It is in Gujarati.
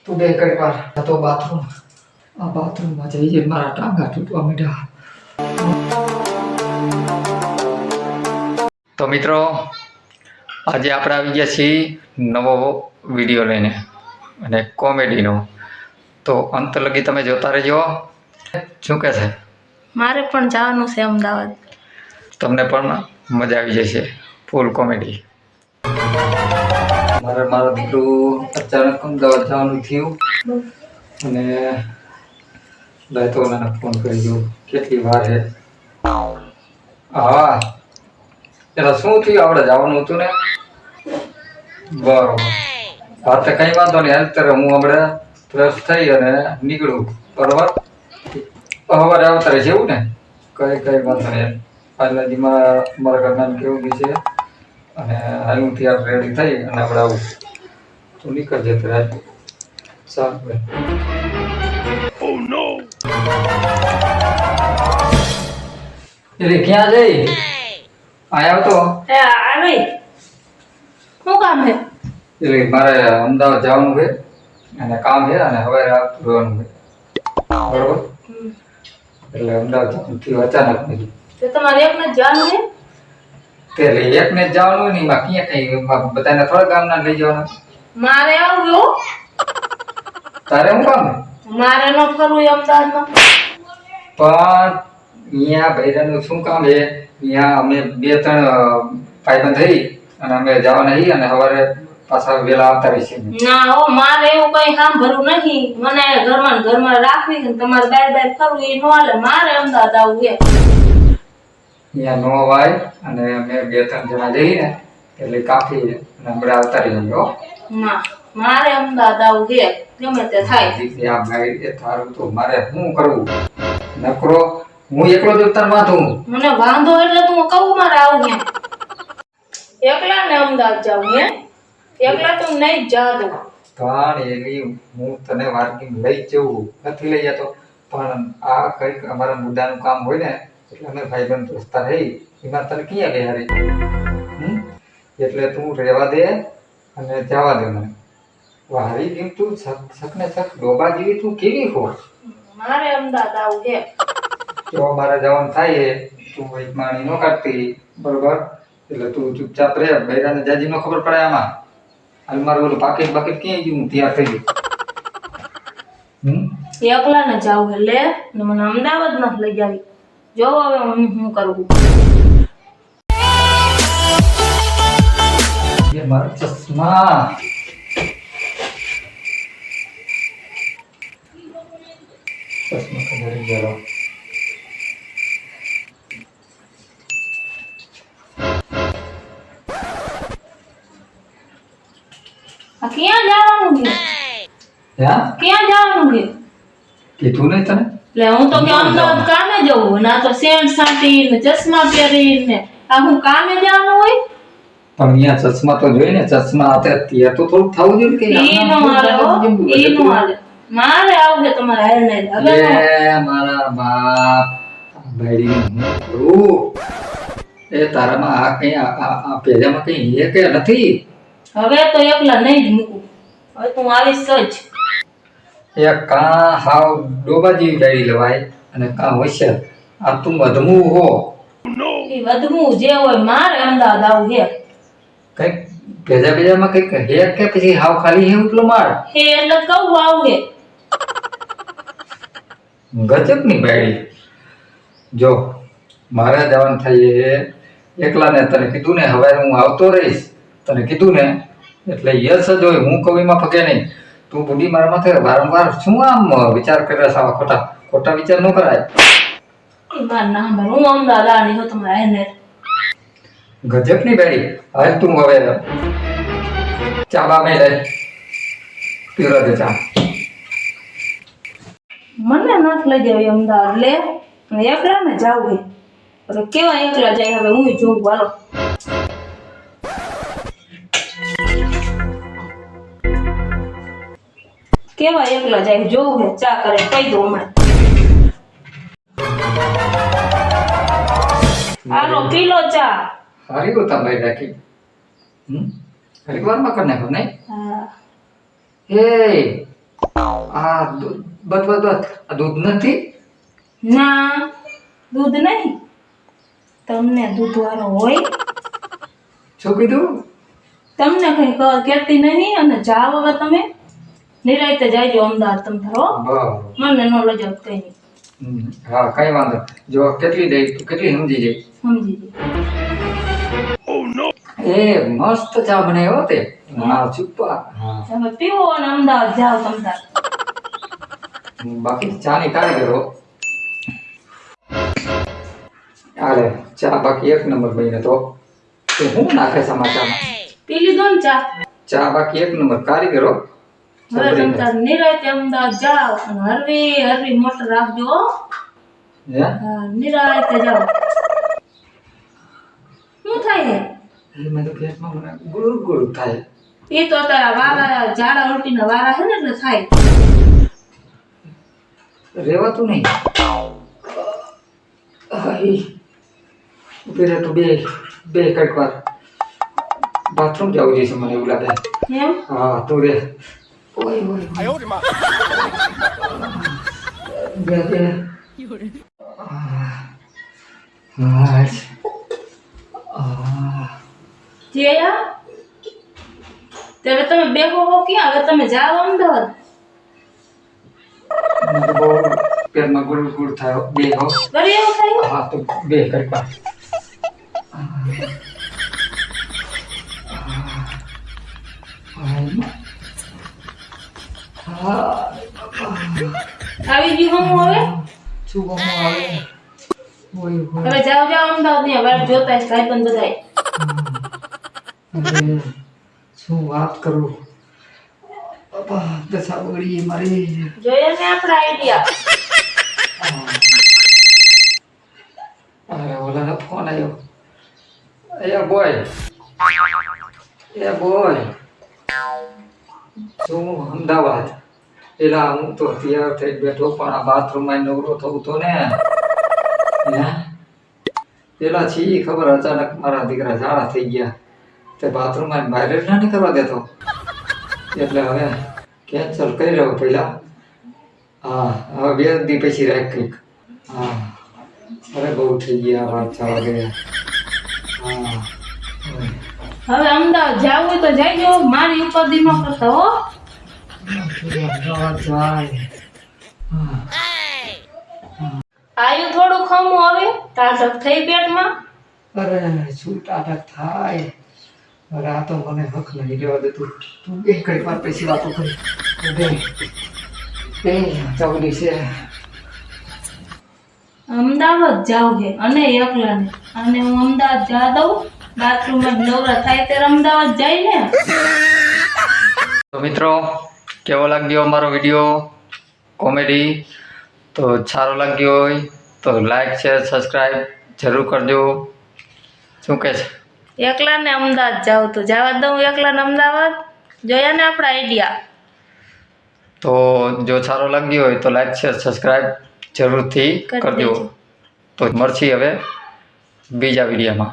તું બે કઈ વાર તો બાથરૂમમાં જઈએ મારા ટાંગા તૂટવા માંડ્યા. તો મિત્રો આજે આપણે આવી ગયા છીએ નવો વિડીયો લઈને અને કોમેડીનો. તો અંત લગી તમે જોતા રહેજો. શું કહે છે? મારે પણ જવાનું છે અમદાવાદ. તમને પણ મજા આવી જશે. Full comedy. મારા દીકરું અચાનક અમદાવાદ જવાનું થયું અને લાય તો મને ફોન કરી દઉં કેટલી વાર છે. હા એના શું થયું? આપણે જવાનું હતું ને. બરોબર હા તો કઈ વાંધો નહીં. અત્યારે હું હમણાં ફ્રેશ થઈ અને નીકળું. બરોબર સવારે આવતા રહેશે એવું ને? કઈ વાંધો નહીં. આજલાજીમાં મારા ઘરના કેવું બી છે અને હું ત્યાં રેડી થઈ અને આપણે આવું તું નીકળજે ત્યારે. સારું એટલે ક્યાં જઈ આયા તો આવી શું કામ છે? એટલે મારે અમદાવાદ જવાનું છે અને કામ છે અને હવે રહેવાનું છે. બરોબર એટલે અમદાવાદ જવાનું થયું અચાનક નહીં. તો તમારે એકને જ જવાનું છે? એટલે એકને જ જવાનું નહીં. એમાં ક્યાં કઈ બધાને થોડા ગામના લઈ જવાના? મારે આવું એવું? તારે શું કામ? મારે ન ફરવું અમદાવાદમાં. પણ અહીંયા બૈરાનું શું કામ છે? અહીંયા અમે 2-3 ભાઈબંધ થઈ અને અમે જવાના છીએ અને સવારે પાછા વેલા આવતા રહીશું. ના હો, મારે એવું કઈ સાંભળવું નહીં. મને ઘરમાં રાખવી છે. તમારે બાર ફરવું એ ન હાલે. મારે અમદાવાદ આવવું છે. અહીંયા નો અવાય અને અમે 2-3 જણા જઈએ એટલે કાફી અને હમણાં આવતા રહીએ. ના મારે અમદાવાદ આવવું છે ગમે તે થાય. આ ભાઈ એ થારું તો મારે શું કરવું? નકરો હું એકલો જ ઉત્તર માથું. મને વાંધો એટલે તો હું કહું મારે આવું છે. એકલા ને અમદાવાદ જાવું હે? એકલા તો નહીં જા દઉં. પણ એવી હું તને વાર્ગી લઈ જવું નથી લઈ જતો. પણ આ કઈક અમારા મુદ્દાનું કામ હોય ને એટલે અમે ભાઈબંધ દોસ્તા રહી એમાં તને ક્યાં બેહારી. એટલે તું રહેવા દે અને જવા દે મને. વારી કેમ તું સકને સક ડોબા જેવી તું કેવી હો? મારે અમદાવાદ આવું છે. જો મારે જવાનું થાય તું એક માણી ન કાઢતી. બરોબર એટલે તું ચૂપચાપ રહે. બૈરાને જાજી નો ખબર પડે આમાં. હાલ મારું ઓલું પાકીટ ક્યાંય ગયું? તૈયાર થઈ ગયું. એકલા ને જાવું એટલે ને મને અમદાવાદ નથી લઈ જાવી. જો હવે હું શું કરું? ये मारा चश्मा का भरी जरा આ ક્યાં જવાનું છે? ક્યાં જવાનું છે? કીધું નહીં તને? એટલે હું તો કે અમદાવાદ કામે જવું. ના તો સેન્ટ સાટી ને ચશ્મા પહેરીને આ હું કામે જવાનું હોય? પણ અહીંયા ચશ્મા તો જોઈએ ને. ચશ્મા અત્યારે તો થોડું થવું જોઈએ કે ઈનો હાલે. મારે આવું છે તમારે હાલ નહીં. હવે મારા બાપ ભાઈ હું એ તારામાં આ કઈ આ પેજામાં કઈ હે કે નથી? હવે તો એકલા નહીં જ મૂકું. હવે તું આવીશ જ. એક કા હાવ ડોબા જેવી ડાળી લેવાય અને કા હોશિયાર. આ તું વધમું હો. એ વધમું જે હોય મારે અમદાવાદ આવું છે. કઈક ભેજામાં કઈક હે કે પછી હાવ ખાલી હે એટલો માર હે એટલે કહું આવું છે. ગજબ ની બાયડી. જો મારે જવાનું થાય એકલા ને તને કીધું ને હવે હું આવતો રહીશ. તને કીધું ને એટલે યસ જ હોય. હું કવિમાં ફગે નહીં. તું બુડી મારા માથે વારંવાર શું આમ વિચાર કરે છે? ખોટા વિચાર ન કરાય. માર નામ હું અમદાવાદ આની હો તમારે એને ગજબ ની બેડી. હાલ તું હવે ચા બા મેં લે પીરો દે ચા. મને નથી લઈ જવી અમદાવાદ. લે એકલા ને જાવું છે. કેવા એકલા જાય હવે હું જોઉં. હાલો કેવા એકલા જાય જોવું છે. ચા કરે કહી દઉં હમણાં. હાલો પીલો ચા. સારી હોતા ભાઈ રાખી. હરિદ્વારમાં કરી નાખો નહીં? હા એ આ દૂધ બસ આ દૂધ નથી. ના દૂધ નહીં. તમને દૂધ વાળો હોય? શું કીધું? તમને કઈ કહેતી નહીં. અને જાઓ હવે તમે નિરાયતે જાયજો અમદાવાદ તમ તારો. બરાબર. મને નો લજો કઈ નહીં. હા કઈ વાંધો. જો કેટલી દઈ તું કેટલી સમજી જાય. સમજી ગઈ. એ મસ્ત ચા બનાવ્યો તે. હા ચૂપા. હા તમે પીવો અને અમદાવાદ જાઓ તમ તાર. બાકી ચા ની કારીગરો આલે ચા બાકી એક નંબર બની તો હું નાખે સમાચારમાં પી લીધો ને ચા? ચા બાકી એક નંબર કારીગરો. હવે તમ તાર નિરાયતે અમદાવાદ જાઓ અને હરવી મોટર રાખજો હો. હે હા નિરાયતે જાઓ. શું થાય એ મેં તો પેટમાં મને ગુળ ગુળ થાય. એ તો તારા વારા ઝાડા ઉલટીના વારા છે ને એટલે થાય. રેવાતું નહીં. ઉભી રહે તો બે કઈક વાર બાથરૂમ જવું જઈશે મને એવું લાગે. એમ? હા તું રે. ઓય બે જેયા ત્યારે તમે બેહો હો ક્યાં? હવે તમે જાઓ અમદાવાદ. મને બહુ પેટમાં ગુળ ગુળ થાય બે હો. વળી એવું થાય? હા તો બે કઈક વાર. આવી ગયું હું હવે? શું ગમો આવે? ઓય હવે જાઓ અમદાવાદ ની વાટ જોતા છે ભાઈબંધ બધાય. અરે શું વાત કરું. બાપા દશા બગડી મારી. જોઈએ ને આપણા આઈડિયા. અરે ઓલાનો ફોન આવ્યો. એ બોય શું અમદાવાદ? એલા હું તો તૈયાર થઈ બેઠો પણ આ બાથરૂમમાં નવરો થવું તો ને. પેલા છી ખબર અચાનક મારા દીકરા ઝાડા થઈ ગયા તે બાથરૂમમાં બહાર જ ના નીકળવા દેતો એટલે હવે કેન્સલ કરી રહ્યો પહેલા. હા હવે 2 દી પછી રાખ કંઈક. હા અરે બહુ થઈ ગયા વાત થવા ગયા. હા હવે અમદાવાદ જાવું હોય તો જાયજો. મારી ઉપાધિ ન કરતા હો. અમદાવાદ જાય. આયુ થોડું ખમું હવે ટાટક થઈ પેટમાં. અરે શું ટાટક થાય. અરે આ તો મને હક નહીં રહેવા દેતું. તું બે કઈ વાર પછી વાતો કરી. ચૌડી છે. અમદાવાદ જાવ છે અને એકલાને. અને હું અમદાવાદ જા દઉં બાથરૂમમાં નવરા થાય ત્યારે અમદાવાદ જાય ને. તો મિત્રો કેવો લાગ્યો અમારો વિડીયો કોમેડી? તો સારો લાગ્યો હોય તો લાઈક શેર સબસ્ક્રાઈબ જરૂર કરજો. શું કહે છે? એકલાને અમદાવાદ જાવ તો જવા દઉં એકલાને અમદાવાદ. જોયા ને આપણા આઈડિયા. તો જો સારો લાગ્યો હોય તો લાઈક શેર સબસ્ક્રાઈબ જરૂરથી કરી કરજો. દેજો. તો મળશે હવે બીજા વિડીયોમાં.